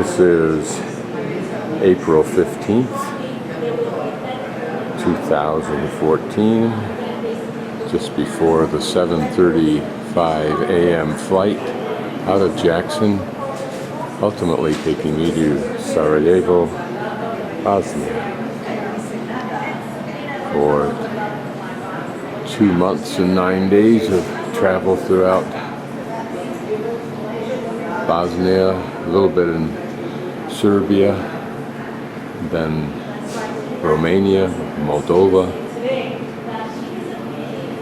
This is April 15th, 2014, just before the 7:35 a.m. flight out of Jackson, ultimately taking me to Sarajevo, Bosnia, for 2 months and 9 days of travel throughout Bosnia, a little bit in Serbia, then Romania, Moldova,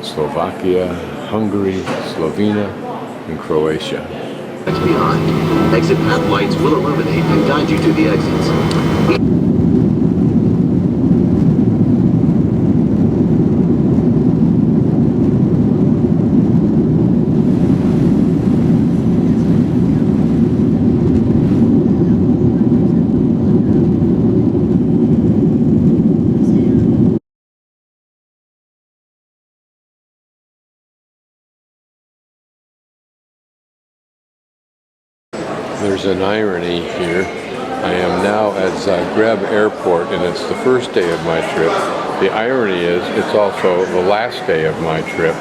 Slovakia, Hungary, Slovenia, and Croatia. Behind. Exit path lights will illuminate and guide you to the exits. There's an irony here. I am now at Zagreb Airport, and it's the first day of my trip. The irony is it's also the last day of my trip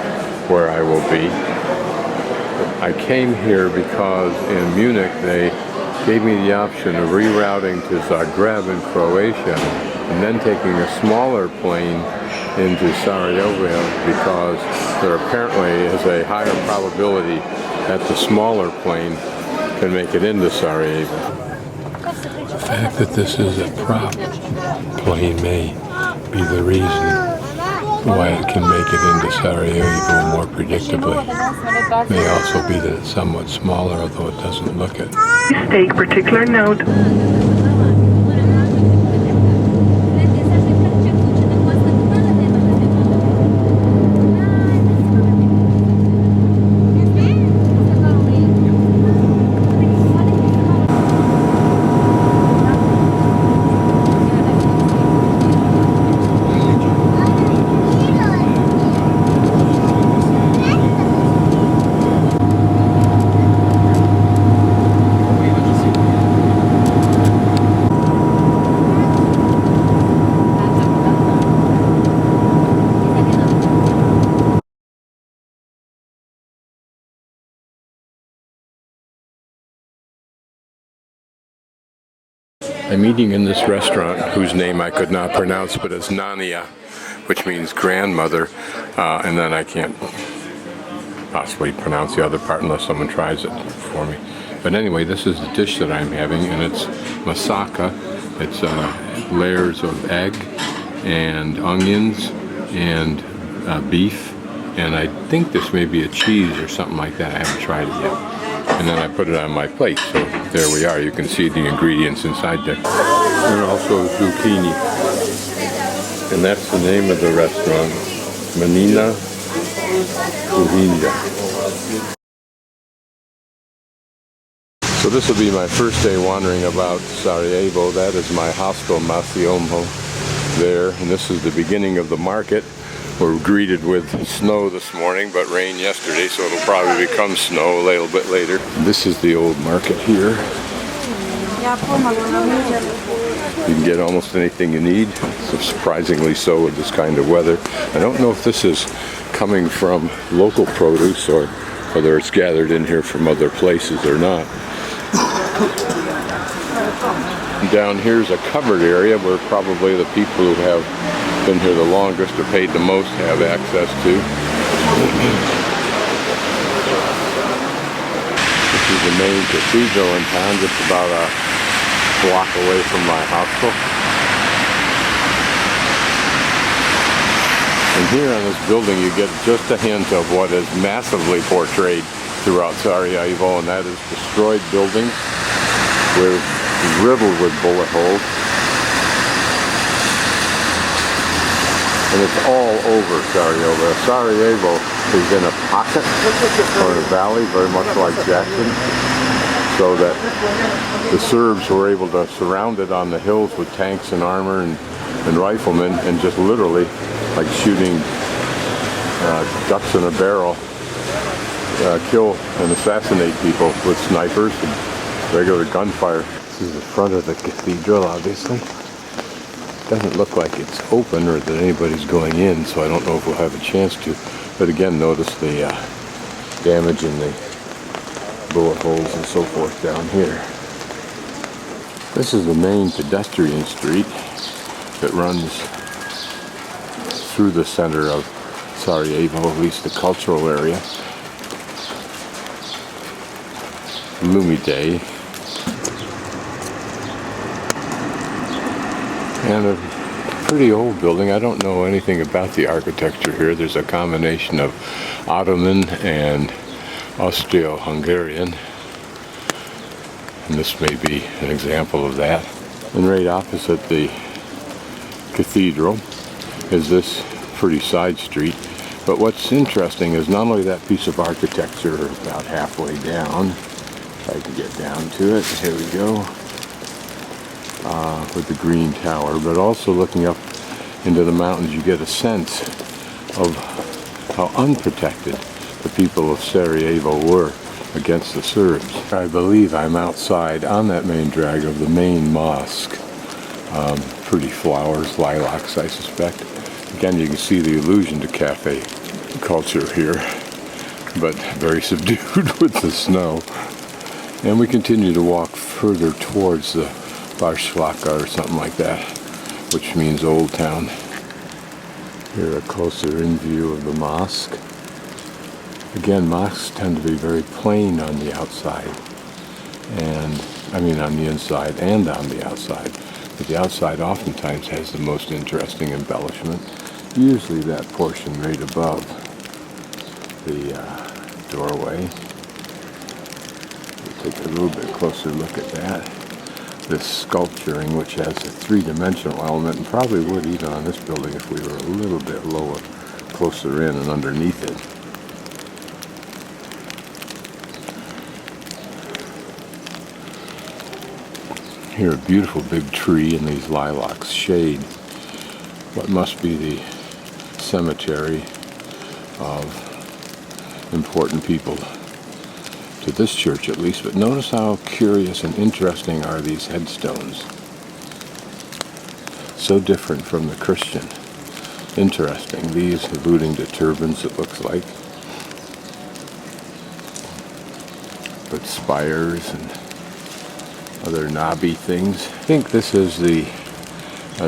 where I will be. I came here because in Munich they gave me the option of rerouting to Zagreb in Croatia and then taking a smaller plane into Sarajevo because there apparently is a higher probability that the smaller plane can make it into Sarajevo. The fact that this is a prop plane may be the reason why it can make it into Sarajevo more predictably. It may also be that it's somewhat smaller, although it doesn't look it. Please take particular note. I'm eating in this restaurant whose name I could not pronounce, but it's Nania, which means grandmother, and then I can't possibly pronounce the other part unless someone tries it for me. But anyway, this is the dish that I'm having, and it's masaka. It's layers of egg and onions and beef, and I think this may be a cheese or something like that. I haven't tried it yet. And then I put it on my plate, so there we are. You can see the ingredients inside there. And also zucchini. And that's the name of the restaurant, Manina Kuhinja. So this will be my first day wandering about Sarajevo. That is my hostel, Museo, there. And this is the beginning of the market. We're greeted with snow this morning, but rain yesterday, so it'll probably become snow a little bit later. This is the old market here. You can get almost anything you need, so surprisingly so with this kind of weather. I don't know if this is coming from local produce or whether it's gathered in here from other places or not. Down here's a covered area where probably the people who have been here the longest or paid the most have access to. This is the main cathedral in town, just about a block away from my hostel. And here on this building you get just a hint of what is massively portrayed throughout Sarajevo, and that is destroyed buildings riddled with bullet holes. And it's all over Sarajevo. Sarajevo is in a pocket or in a valley, very much like Jackson, so that the Serbs were able to surround it on the hills with tanks and armor and riflemen, and just literally, like shooting ducks in a barrel, kill and assassinate people with snipers and regular gunfire. through the front of the cathedral, obviously. Doesn't look like it's open or that anybody's going in, so I don't know if we'll have a chance to. But again, notice the damage in the bullet holes and so forth down here. This is the main pedestrian street that runs through the center of Sarajevo, at least the cultural area. Gloomy day. And a pretty old building. I don't know anything about the architecture here. There's a combination of Ottoman and Austro-Hungarian. And this may be an example of that. And right opposite the cathedral is this pretty side street. But what's interesting is not only that piece of architecture about halfway down, if I can get down to it, here we go, with the green tower, but also looking up into the mountains, you get a sense of how unprotected the people of Sarajevo were against the Serbs. I believe I'm outside on that main drag of the main mosque. Pretty flowers, lilacs, I suspect. Again, you can see the allusion to cafe culture here, but very subdued with the snow. And we continue to walk further towards the Baščaršija or something like that, which means Old Town. Here a closer in view of the mosque. Again, mosques tend to be very plain on the outside, and on the inside and on the outside. But the outside oftentimes has the most interesting embellishment, usually that portion right above the doorway. We'll take a little bit closer look at that. This sculpturing, which has a three-dimensional element, and probably would even on this building if we were a little bit lower, closer in and underneath it. Here, a beautiful big tree and these lilacs shade what must be the cemetery of important people to this church at least, but notice how curious and interesting are these headstones. So different from the Christian. Interesting. These alluding to turbans, it looks like. But spires and other knobby things. I think this is the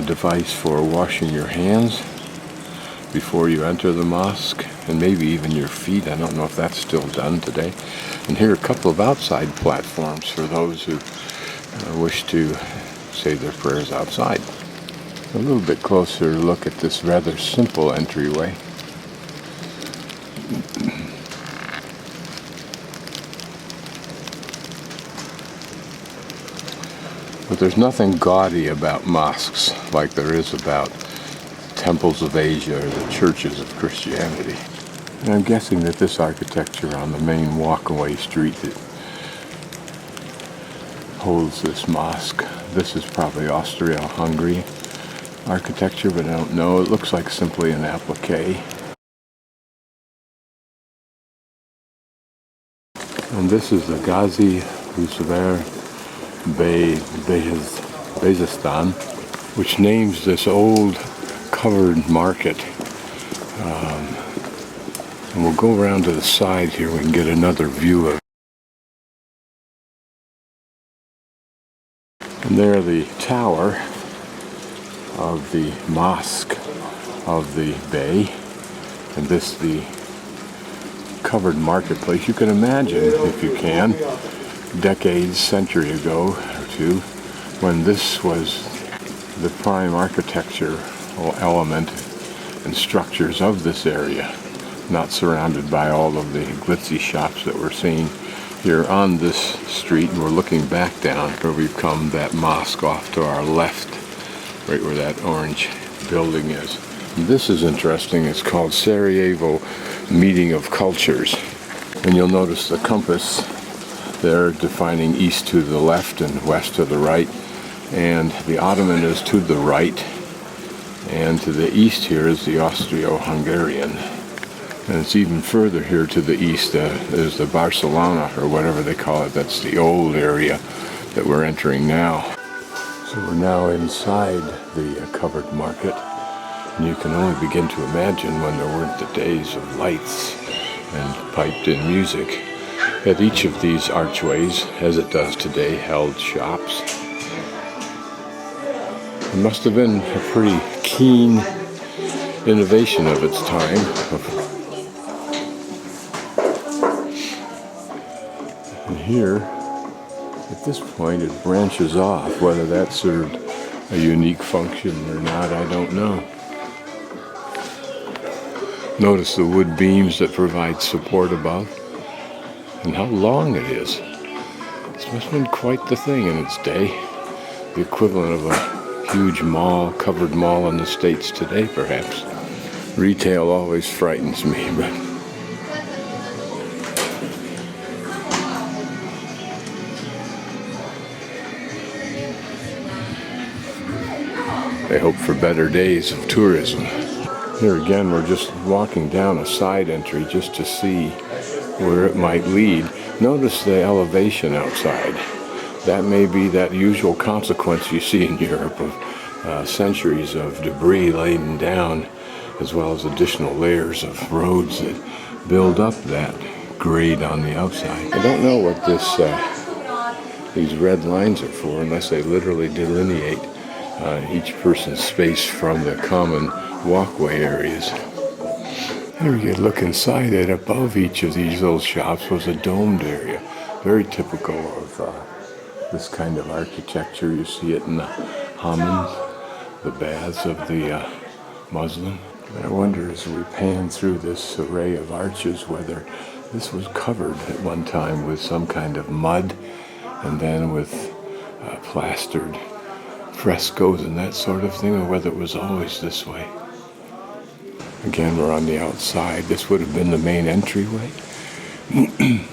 device for washing your hands before you enter the mosque, and maybe even your feet. I don't know if that's still done today. And here are a couple of outside platforms for those who wish to say their prayers outside. A little bit closer look at this rather simple entryway. But there's nothing gaudy about mosques like there is about temples of Asia or the churches of Christianity. And I'm guessing that this architecture on the main walkaway street that holds this mosque, this is probably Austria-Hungary architecture, but I don't know. It looks like simply an applique. And this is the Gazi Husrev-beg Mosque, which names this old covered market. And we'll go around to the side here. We can get another view of it. And there the tower of the mosque of the bay, and this the covered marketplace. You can imagine, if you can, decades, century ago or two, when this was the prime architectural element and structures of this area, not surrounded by all of the glitzy shops that we're seeing here on this street. And we're looking back down where we've come, that mosque off to our left, right where that orange building is. And this is interesting. It's called Sarajevo Meeting of Cultures. And you'll notice the compass there defining east to the left and west to the right. And the Ottoman is to the right. And to the east here is the Austro-Hungarian. And it's even further here to the east is the Barcelona, or whatever they call it. That's the old area that we're entering now. So we're now inside the covered market, and you can only begin to imagine when there weren't the days of lights and piped-in music that each of these archways, as it does today, held shops. It must have been a pretty keen innovation of its time. And here, at this point, it branches off. Whether that served a unique function or not, I don't know. Notice the wood beams that provide support above, and how long it is. This must have been quite the thing in its day. The equivalent of a huge mall, covered mall in the States today, perhaps. Retail always frightens me, but I hope for better days of tourism. Here again, we're just walking down a side entry just to see where it might lead. Notice the elevation outside. That may be that usual consequence you see in Europe of centuries of debris laden down, as well as additional layers of roads that build up that grade on the outside. I don't know what these red lines are for, unless they literally delineate each person's space from the common walkway areas. Here you look inside it. Above each of these little shops was a domed area, very typical of this kind of architecture. You see it in the hammams, the baths of the Muslim. I wonder, as we pan through this array of arches, whether this was covered at one time with some kind of mud, and then with plastered frescoes and that sort of thing, or whether it was always this way. Again, we're on the outside. This would have been the main entryway. And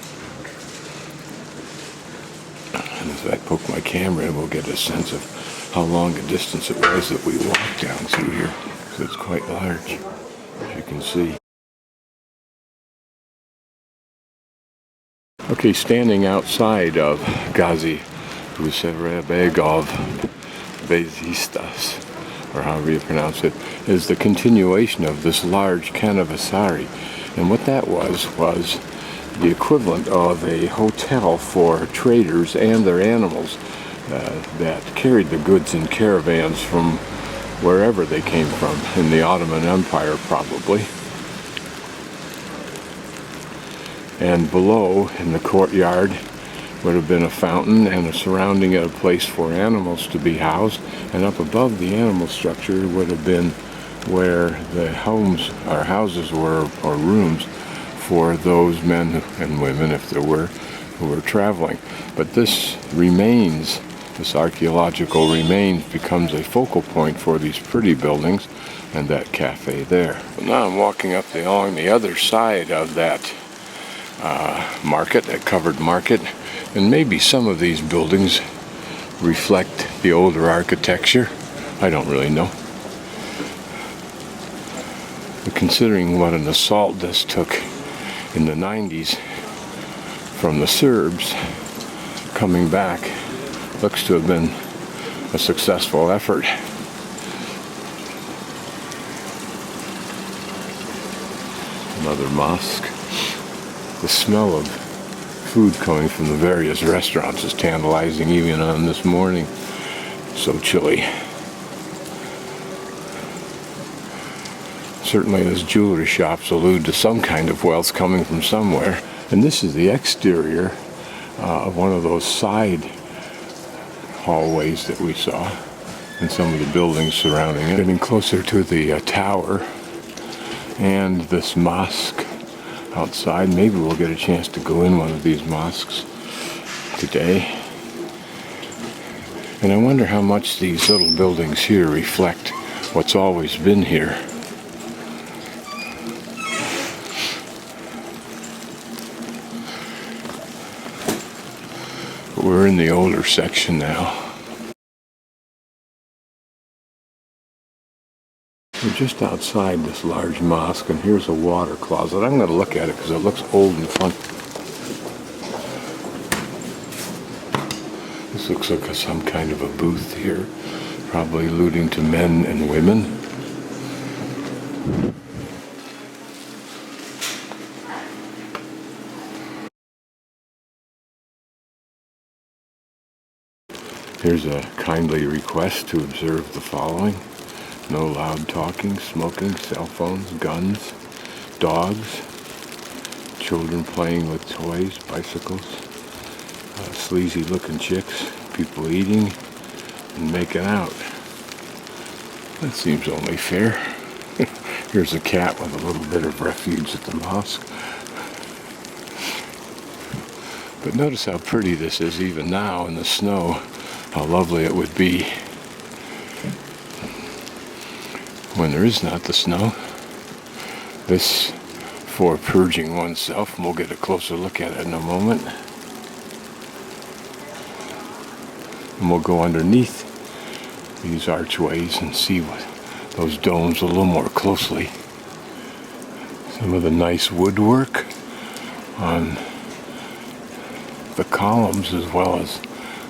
as I poke my camera in, we'll get a sense of how long a distance it was that we walked down through here, because it's quite large, as you can see. Okay, standing outside of Gazi Husrev-beg Mosque, or however you pronounce it, is the continuation of this large caravanserai. And what that was the equivalent of a hotel for traders and their animals that carried the goods in caravans from wherever they came from, in the Ottoman Empire probably. And below, in the courtyard, would have been a fountain and a surrounding a place for animals to be housed, and up above the animal structure would have been where the homes or houses were, or rooms for those men and women, if there were, who were traveling. But this remains, this archaeological remains, becomes a focal point for these pretty buildings and that cafe there. Well, now I'm walking up along the other side of that market, that covered market, and maybe some of these buildings reflect the older architecture. I don't really know. But considering what an assault this took in the 90s from the Serbs coming back, looks to have been a successful effort. Another mosque. The smell of food coming from the various restaurants is tantalizing even on this morning. So chilly. Certainly those jewelry shops allude to some kind of wealth coming from somewhere. And this is the exterior of one of those side hallways that we saw in some of the buildings surrounding it. Getting closer to the tower and this mosque outside. Maybe we'll get a chance to go in one of these mosques today. And I wonder how much these little buildings here reflect what's always been here. But we're in the older section now. We're just outside this large mosque, and here's a water closet. I'm going to look at it because it looks old and fun. This looks like some kind of a booth here, probably alluding to men and women. Here's a kindly request to observe the following. No loud talking, smoking, cell phones, guns, dogs, children playing with toys, bicycles, sleazy looking chicks, people eating and making out. That seems only fair. Here's a cat with a little bit of refuge at the mosque. But notice how pretty this is even now in the snow. How lovely it would be when there is not the snow. This for purging oneself, and we'll get a closer look at it in a moment. And we'll go underneath these archways and see what those domes a little more closely. Some of the nice woodwork on the columns, as well as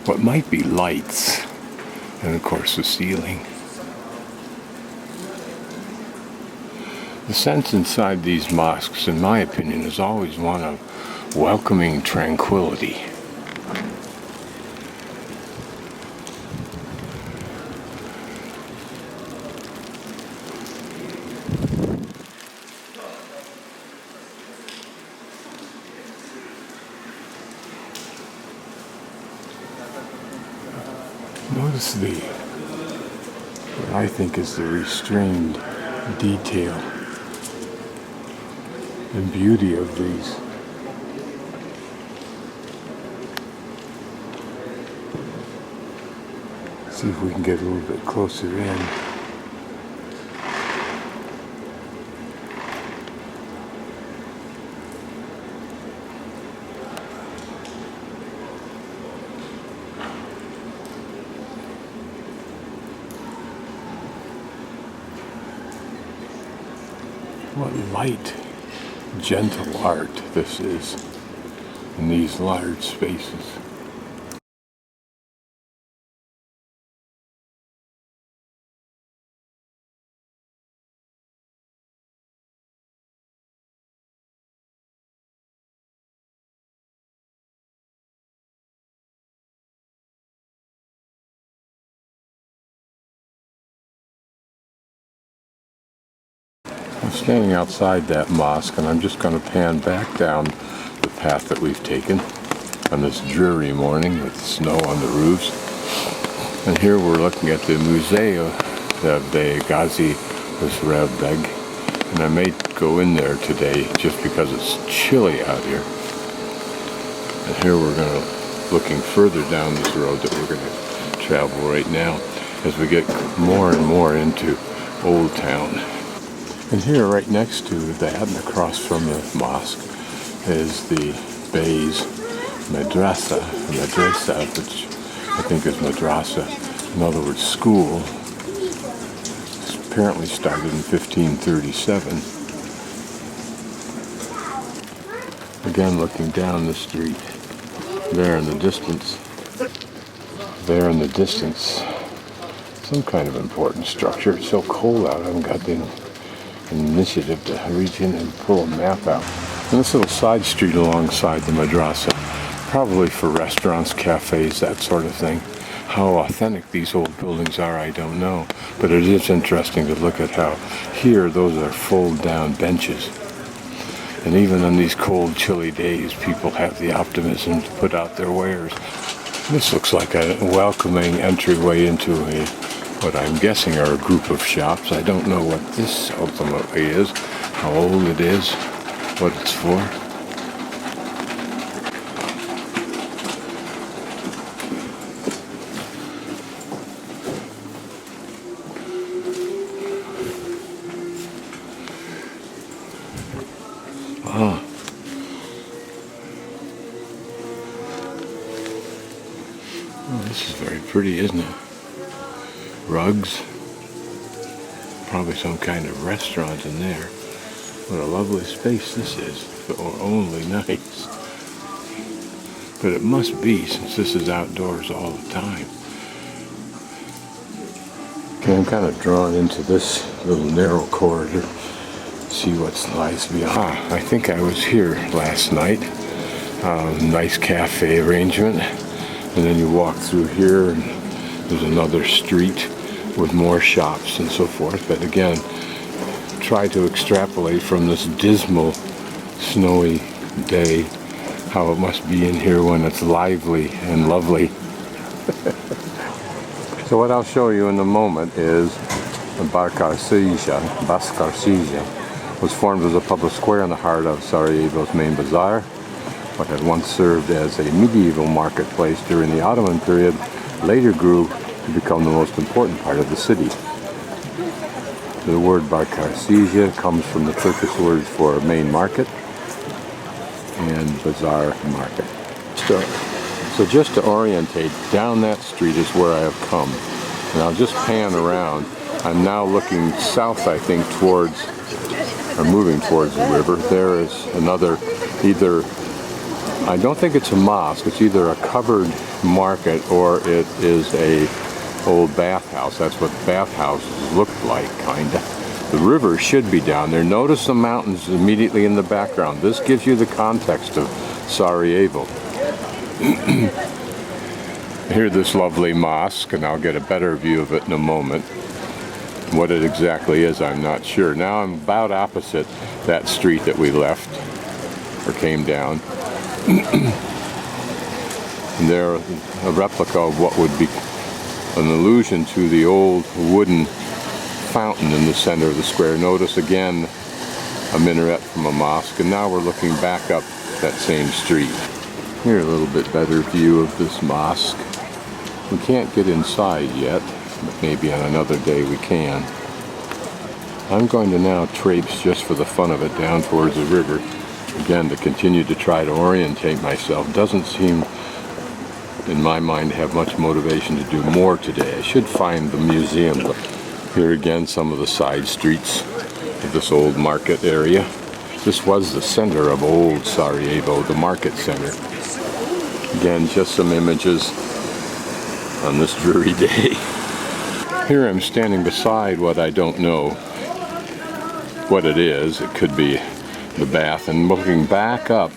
what might be lights, and of course the ceiling. The sense inside these mosques, in my opinion, is always one of welcoming tranquility. Notice what I think is the restrained detail and beauty of these. See if we can get a little bit closer in. What light, gentle art this is in these large spaces. I'm standing outside that mosque, and I'm just going to pan back down the path that we've taken on this dreary morning with snow on the roofs. And here we're looking at the Museo of Gazi Husrev-beg, and I may go in there today just because it's chilly out here. And here we're looking further down this road that we're going to travel right now as we get more and more into Old Town. And here, right next to that, and across from the mosque, is the Bey's madrasa, which I think is madrasa, in other words, school. It's apparently started in 1537. Again, looking down the street, there in the distance, some kind of important structure. It's so cold out, I haven't got the initiative to reach in and pull a map out. And this little side street alongside the madrasa, probably for restaurants, cafes, that sort of thing. How authentic these old buildings are, I don't know. But it is interesting to look at how here those are fold-down benches. And even on these cold, chilly days, people have the optimism to put out their wares. This looks like a welcoming entryway into what I'm guessing are a group of shops. I don't know what this ultimately is, how old it is, what it's for. Ah. Oh, this is very pretty, isn't it? Rugs, probably some kind of restaurant in there. What a lovely space this is, or only nice. but it must be since this is outdoors all the time. Okay, I'm kind of drawn into this little narrow corridor. See what lies beyond. I think I was here last night. Nice cafe arrangement. And then you walk through here and there's another street with more shops and so forth. But again, try to extrapolate from this dismal, snowy day how it must be in here when it's lively and lovely. So what I'll show you in a moment is Baščaršija was formed as a public square in the heart of Sarajevo's main bazaar, what had once served as a medieval marketplace during the Ottoman period, later grew to become the most important part of the city. The word Baščaršija comes from the Turkish words for main market and bazaar market. So just to orientate, down that street is where I have come. And I'll just pan around. I'm now looking south, I think, towards, or moving towards the river. There is another, I don't think it's a mosque, it's either a covered market or it is a old bathhouse. That's what bathhouses look like, kinda. The river should be down there. Notice the mountains immediately in the background. This gives you the context of Sarajevo. Here, this lovely mosque, and I'll get a better view of it in a moment. What it exactly is, I'm not sure. Now I'm about opposite that street that we left, or came down. And there, a replica of what would be an allusion to the old wooden fountain in the center of the square. Notice again a minaret from a mosque, and now we're looking back up that same street. Here, a little bit better view of this mosque. We can't get inside yet, but maybe on another day we can. I'm going to now traipse, just for the fun of it, down towards the river. Again, to continue to try to orientate myself. Doesn't seem, in my mind, to have much motivation to do more today. I should find the museum. But here again, some of the side streets of this old market area. This was the center of old Sarajevo, the market center. Again, just some images on this dreary day. Here I'm standing beside what I don't know what it is. It could be the bath, and looking back up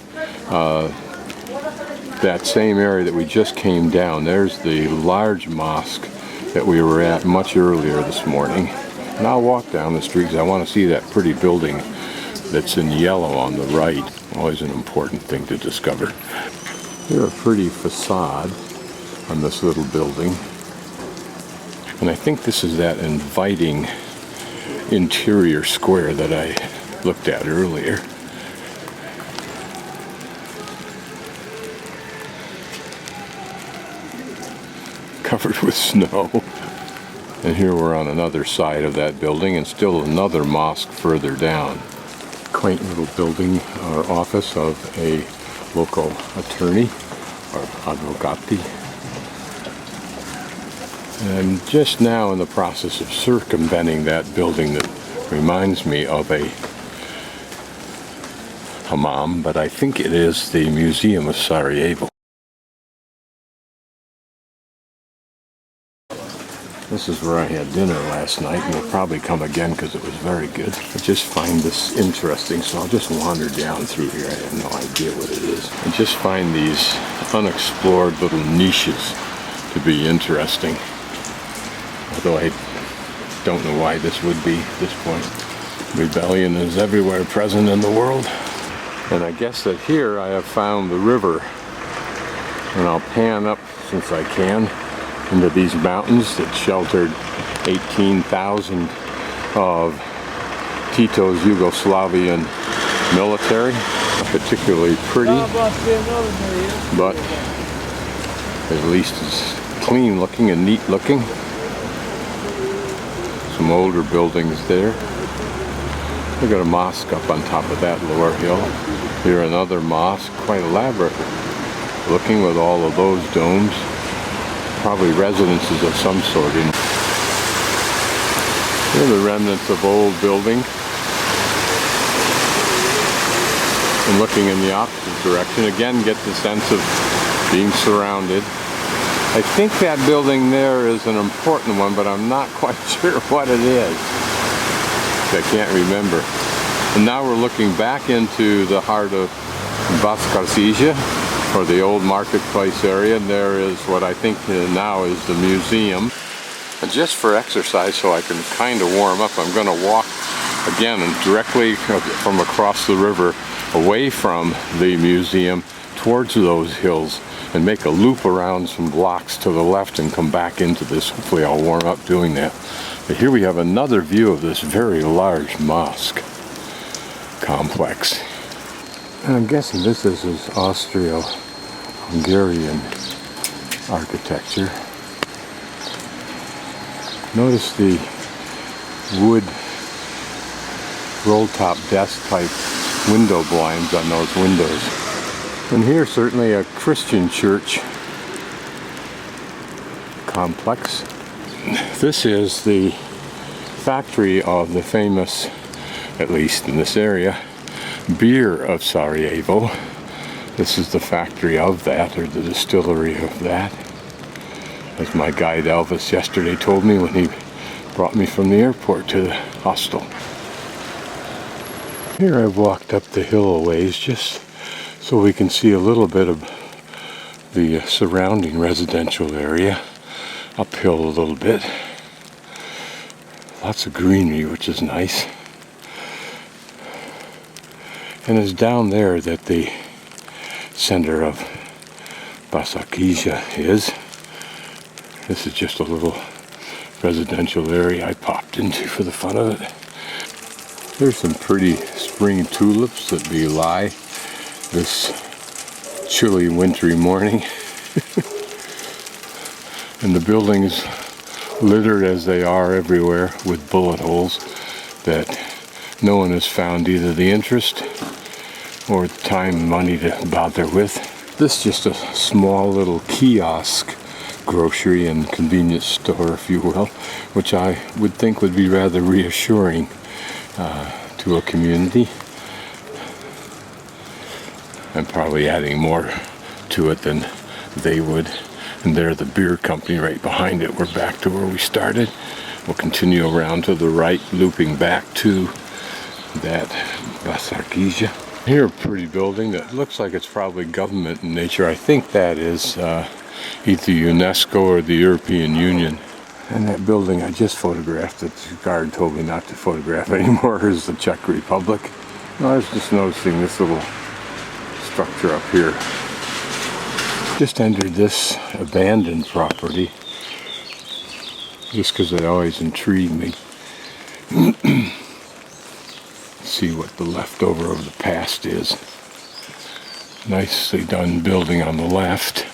that same area that we just came down. There's the large mosque that we were at much earlier this morning. And I'll walk down the street because I want to see that pretty building that's in yellow on the right. Always an important thing to discover. Here's a pretty facade on this little building. And I think this is that inviting interior square that I looked at earlier. Covered with snow. And here we're on another side of that building, and still another mosque further down. Quaint little building or office of a local attorney, or advocati. And I'm just now in the process of circumventing that building that reminds me of a hammam, but I think it is the Museum of Sarajevo. This is where I had dinner last night, and we'll probably come again because it was very good. I just find this interesting, so I'll just wander down through here. I have no idea what it is. I just find these unexplored little niches to be interesting. Although I don't know why this would be at this point. Rebellion is everywhere present in the world. And I guess that here I have found the river. And I'll pan up, since I can, into these mountains that sheltered 18,000 of Tito's Yugoslavian military. Not particularly pretty, but at least it's clean looking and neat looking. Some older buildings there. We've got a mosque up on top of that lower hill. Here another mosque, quite elaborate looking with all of those domes. Probably residences of some sort. Here are the remnants of old building. And looking in the opposite direction, again get the sense of being surrounded. I think that building there is an important one, but I'm not quite sure what it is. I can't remember. And now we're looking back into the heart of Baščaršija, or the old marketplace area, and there is what I think now is the museum. And just for exercise, so I can kind of warm up, I'm going to walk again directly from across the river away from the museum towards those hills and make a loop around some blocks to the left and come back into this. Hopefully I'll warm up doing that. But here we have another view of this very large mosque complex. And I'm guessing this is his Austro-Hungarian architecture. Notice the wood roll-top desk type window blinds on those windows. And here certainly a Christian church complex. This is the factory of the famous, at least in this area, beer of Sarajevo. This is the factory of that, or the distillery of that, as my guide Elvis yesterday told me when he brought me from the airport to the hostel. Here I've walked up the hill a ways just so we can see a little bit of the surrounding residential area, uphill a little bit. Lots of greenery, which is nice. And it's down there that the center of Baščaršija is. This is just a little residential area I popped into for the fun of it. There's some pretty spring tulips that belie this chilly wintry morning. And the buildings, littered as they are everywhere with bullet holes that no one has found either the interest or time and money to bother with. This is just a small little kiosk grocery and convenience store, if you will, which I would think would be rather reassuring to a community. I'm probably adding more to it than they would. And there, the beer company right behind it. We're back to where we started. We'll continue around to the right, looping back to that Baščaršija. Here, a pretty building that looks like it's probably government in nature. I think that is either UNESCO or the European Union. And that building I just photographed that the guard told me not to photograph anymore is the Czech Republic. I was just noticing this little structure up here. Just entered this abandoned property just because it always intrigued me. See what the leftover of the past is. Nicely done building on the left.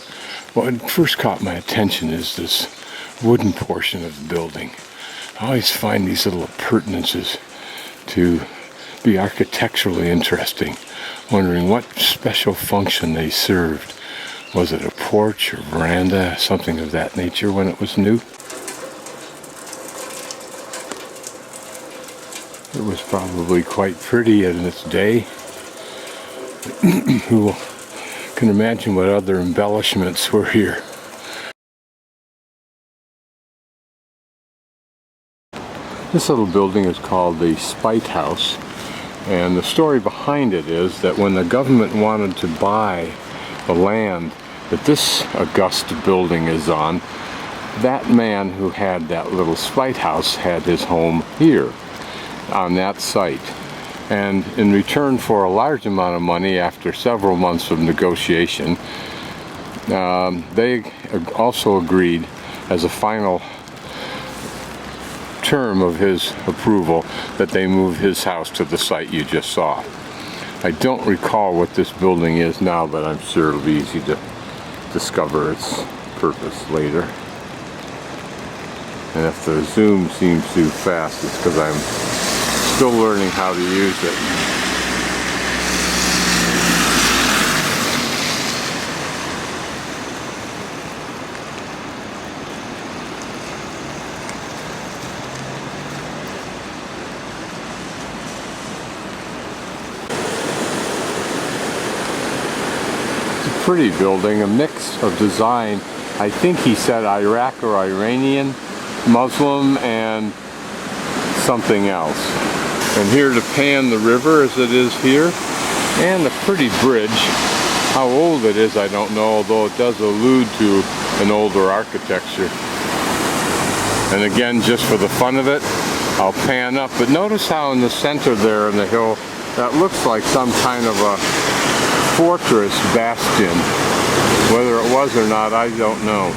What first caught my attention is this wooden portion of the building. I always find these little appurtenances to be architecturally interesting, wondering what special function they served. Was it a porch or veranda, something of that nature when it was new? It was probably quite pretty in its day. Who can imagine what other embellishments were here? This little building is called the Spite House, and the story behind it is that when the government wanted to buy the land that this august building is on, that man who had that little Spite House had his home here on that site. And in return for a large amount of money, after several months of negotiation, they also agreed as a final term of his approval that they move his house to the site you just saw. I don't recall what this building is now, but I'm sure it'll be easy to discover its purpose later. And if the zoom seems too fast, it's because I'm still learning how to use it. pretty building, a mix of design. I think he said Iraq or Iranian, Muslim, and something else. And here to pan the river as it is here, and a pretty bridge. How old it is I don't know, although it does allude to an older architecture. And again, just for the fun of it, I'll pan up. But notice how in the center there in the hill, that looks like some kind of a fortress bastion. Whether it was or not, I don't know.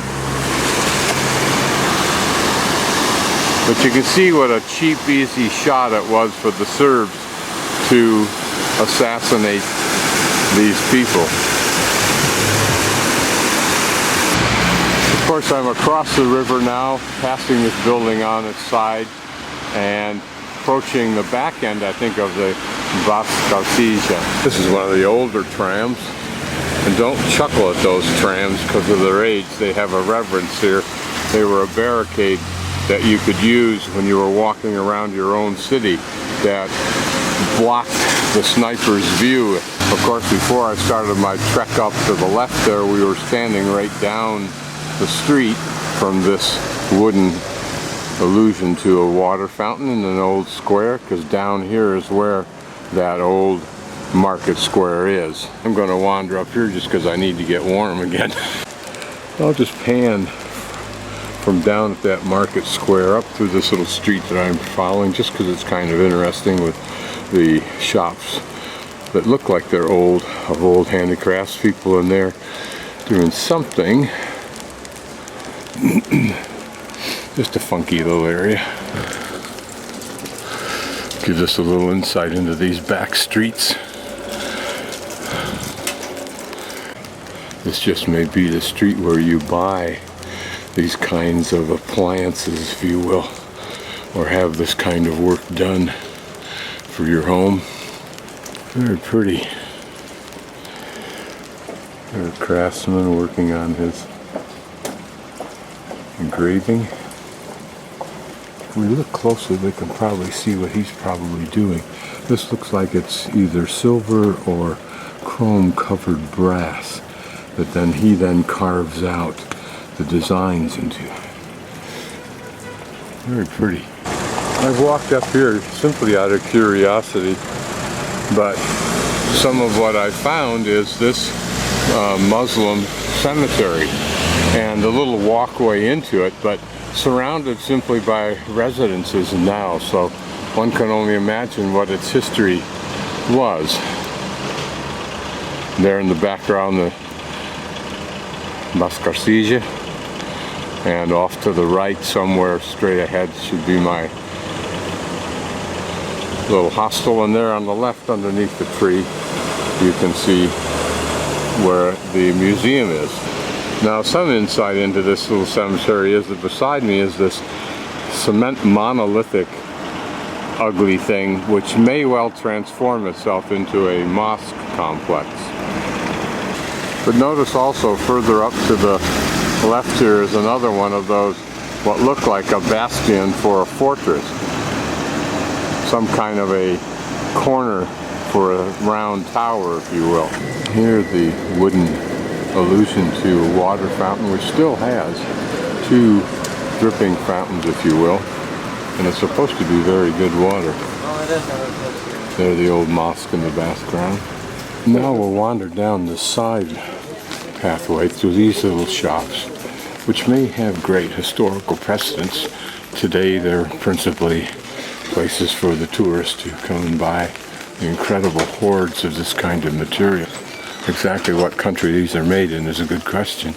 But you can see what a cheap, easy shot it was for the Serbs to assassinate these people. Of course, I'm across the river now, passing this building on its side and approaching the back end, I think, of the Baščaršija. This is one of the older trams. And don't chuckle at those trams because of their age. They have a reverence here. They were a barricade that you could use when you were walking around your own city that blocked the sniper's view. Of course, before I started my trek up to the left there, we were standing right down the street from this wooden allusion to a water fountain in an old square, because down here is where that old market square is. I'm going to wander up here just because I need to get warm again. I'll just pan from down at that market square up through this little street that I'm following, just because it's kind of interesting with the shops that look like they're old, of old handicrafts, people in there doing something. Just a funky little area. Gives us a little insight into these back streets. This just may be the street where you buy these kinds of appliances, if you will, or have this kind of work done for your home. Very pretty. There's a craftsman working on his engraving. If we look closely, we can probably see what he's probably doing. This looks like it's either silver or chrome covered brass that then he carves out the designs into. Very pretty. I've walked up here simply out of curiosity, but some of what I found is this Muslim cemetery and a little walkway into it, but surrounded simply by residences now, so one can only imagine what its history was. There in the background, the Baščaršija, and off to the right somewhere straight ahead should be my little hostel, and there on the left underneath the tree you can see where the museum is. Now, some insight into this little cemetery is that beside me is this cement monolithic ugly thing which may well transform itself into a mosque complex. But notice also further up to the left here is another one of those what look like a bastion for a fortress. Some kind of a corner for a round tower, if you will. Here's the wooden allusion to a water fountain, which still has two dripping fountains, if you will, and it's supposed to be very good water. There's the old mosque in the background. Now we'll wander down the side pathway through these little shops, which may have great historical precedence. Today they're principally places for the tourists to come and buy the incredible hoards of this kind of material. Exactly what country these are made in is a good question.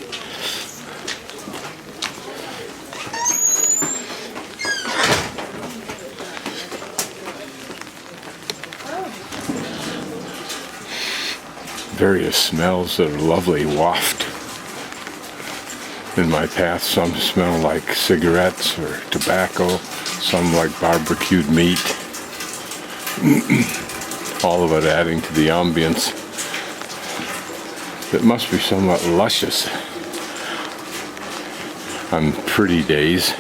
Various smells that are lovely waft in my path. Some smell like cigarettes or tobacco, some like barbecued meat. All of it adding to the ambience that must be somewhat luscious on pretty days.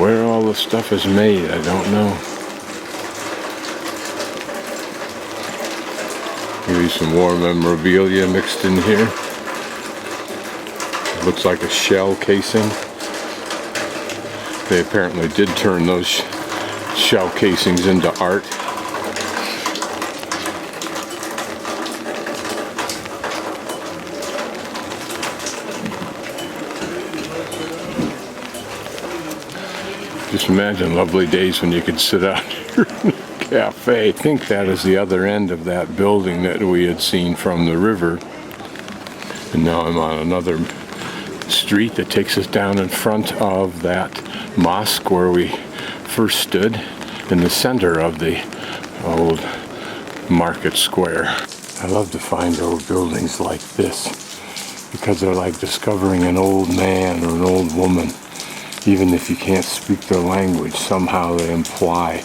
Where all the stuff is made, I don't know. Maybe some war memorabilia mixed in here. It looks like a shell casing. They apparently did turn those shell casings into art. Just imagine lovely days when you could sit out here in a cafe. I think that is the other end of that building that we had seen from the river. And now I'm on another street that takes us down in front of that mosque where we first stood, in the center of the old market square. I love to find old buildings like this because they're like discovering an old man or an old woman. Even if you can't speak their language, somehow they imply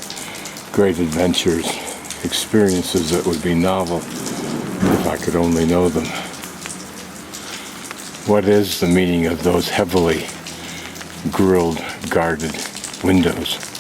great adventures, experiences that would be novel if I could only know them. What is the meaning of those heavily grilled, guarded windows?